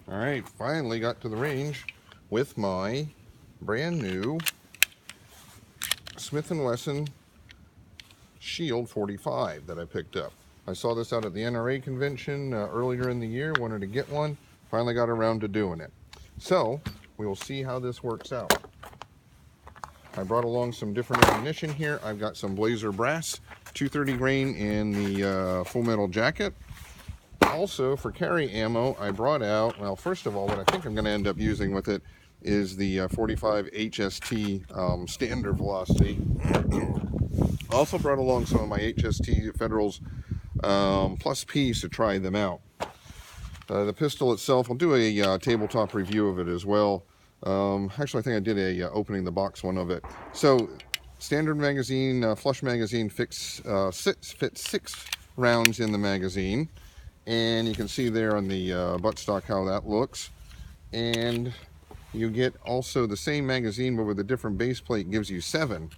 Alright, finally got to the range with my brand new Smith & Wesson Shield 45 that I picked up. I saw this out at the NRA convention earlier in the year, wanted to get one, finally got around to doing it. So, we will see how this works out. I brought along some different ammunition here. I've got some Blazer brass, 230 grain in the full metal jacket. Also, for carry ammo, I brought out, well, first of all, what I think I'm going to end up using with it is the 45 HST standard velocity. I also brought along some of my HST Federals plus P's to try them out. The pistol itself, I'll do a tabletop review of it as well. Actually, I think I did a opening the box one of it. So, standard magazine, flush magazine, fits 6 rounds in the magazine. And you can see there on the buttstock how that looks. And you get also the same magazine but with a different base plate, gives you 7,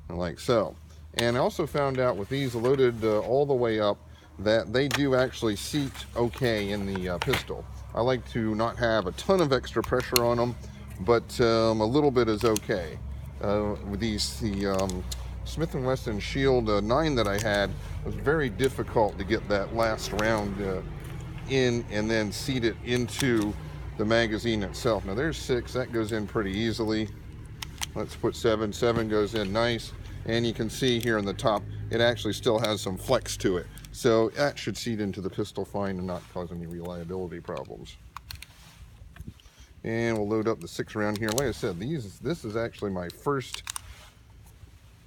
like so. And I also found out with these loaded all the way up that they do actually seat okay in the pistol. I like to not have a ton of extra pressure on them, but a little bit is okay. With these, the Smith & Wesson Shield 9 that I had, it was very difficult to get that last round in and then seat it into the magazine itself. Now there's 6, that goes in pretty easily. Let's put 7, 7 goes in nice. And you can see here on the top, it actually still has some flex to it. So that should seat into the pistol fine and not cause any reliability problems. And we'll load up the 6 round here. Like I said, this is actually my first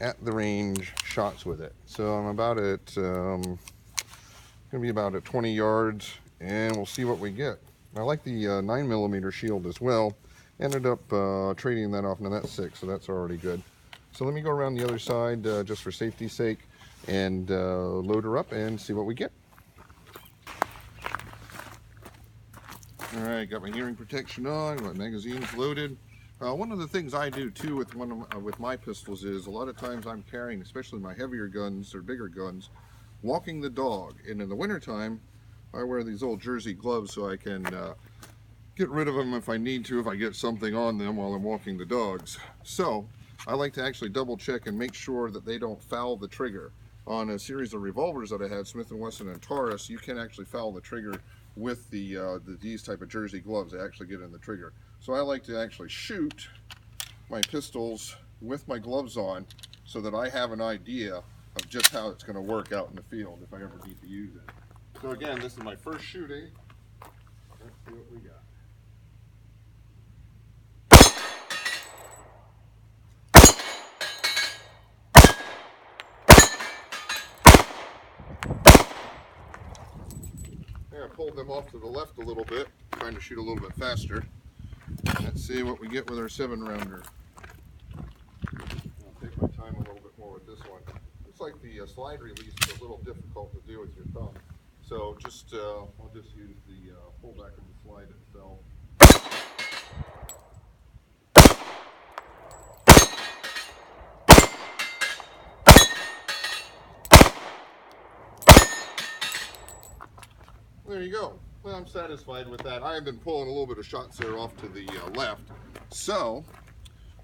at the range shots with it. So I'm about at, gonna be about at 20 yards, and we'll see what we get. I like the 9mm shield as well. Ended up trading that off. Now that's 6, so that's already good. So let me go around the other side just for safety's sake and load her up and see what we get. Alright, got my hearing protection on, my magazine's loaded. One of the things I do too with my pistols is a lot of times I'm carrying, especially my heavier guns or bigger guns, walking the dog. And in the wintertime, I wear these old jersey gloves so I can get rid of them if I need to, if I get something on them while I'm walking the dogs. So I like to actually double check and make sure that they don't foul the trigger. On a series of revolvers that I had, Smith & Wesson and Taurus, you can actually foul the trigger with these type of jersey gloves. They actually get in the trigger. So I like to actually shoot my pistols with my gloves on so that I have an idea of just how it's going to work out in the field if I ever need to use it. So again, this is my first shooting. Let's see what we got. I pulled them off to the left a little bit, trying to shoot a little bit faster. Let's see what we get with our 7-rounder. I'll take my time a little bit more with this one. Looks like the slide release is a little difficult to do with your thumb. So just, I'll just use the pullback of the slide itself. There you go. Well, I'm satisfied with that. I have been pulling a little bit of shots there off to the left. So,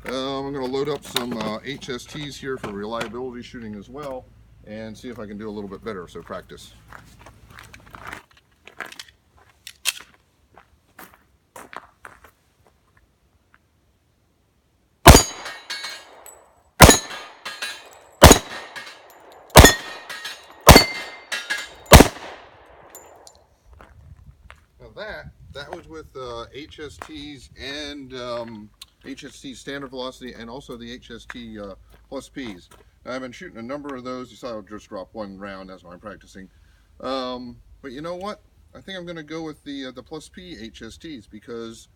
I'm going to load up some HSTs here for reliability shooting as well and see if I can do a little bit better, so practice. Now that was with HSTs and HST standard velocity and also the HST plus Ps. Now, I've been shooting a number of those. You saw I'll just drop 1 round, that's why I'm practicing. But you know what? I think I'm going to go with the plus P HSTs because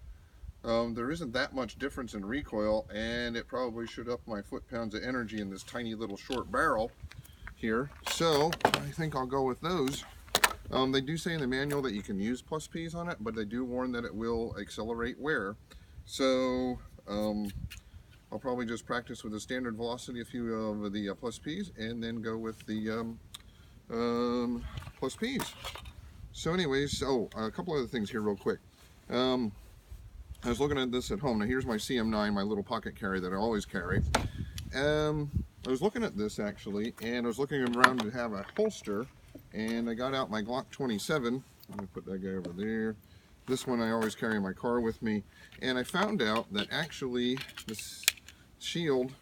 there isn't that much difference in recoil, and it probably should up my foot-pounds of energy in this tiny little short barrel here. So I think I'll go with those. They do say in the manual that you can use plus Ps on it, but they do warn that it will accelerate wear. So I'll probably just practice with the standard velocity, a few of the plus Ps, and then go with the plus Ps. So anyways, a couple other things here real quick. I was looking at this at home. Now here's my CM9, my little pocket carry that I always carry. I was looking at this actually, and I was looking around to have a holster, and I got out my Glock 27. Let me put that guy over there. This one I always carry in my car with me, and I found out that actually this Shield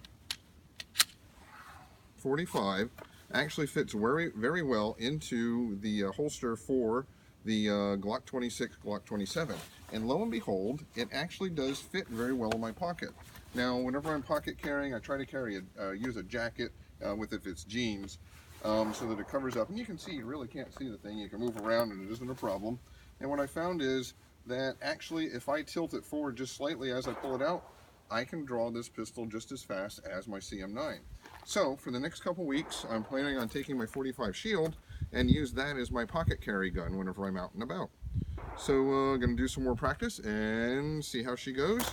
45 actually fits very, very well into the holster for the Glock 26, Glock 27. And lo and behold, it actually does fit very well in my pocket. Now, whenever I'm pocket carrying, I try to use a jacket with if it's jeans, so that it covers up. And you can see, you really can't see the thing. You can move around and it isn't a problem. And what I found is that actually, if I tilt it forward just slightly as I pull it out, I can draw this pistol just as fast as my CM9. So for the next couple weeks, I'm planning on taking my 45 Shield and use that as my pocket carry gun whenever I'm out and about. So I'm going to do some more practice and see how she goes.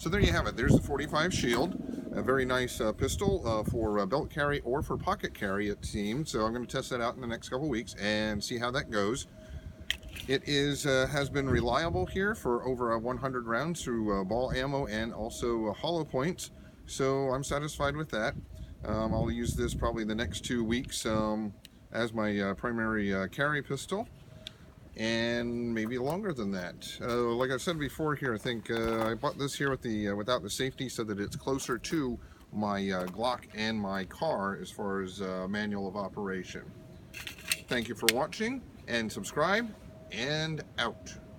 So there you have it. There's the 45 Shield, a very nice pistol for belt carry or for pocket carry, it seems. So I'm going to test that out in the next couple weeks and see how that goes. It has been reliable here for over 100 rounds through ball ammo and also hollow points. So I'm satisfied with that. I'll use this probably the next 2 weeks as my primary carry pistol, and maybe longer than that. Like I said before here, I think I bought this here with without the safety so that it's closer to my Glock and my car as far as manual of operation. Thank you for watching, and subscribe, and out.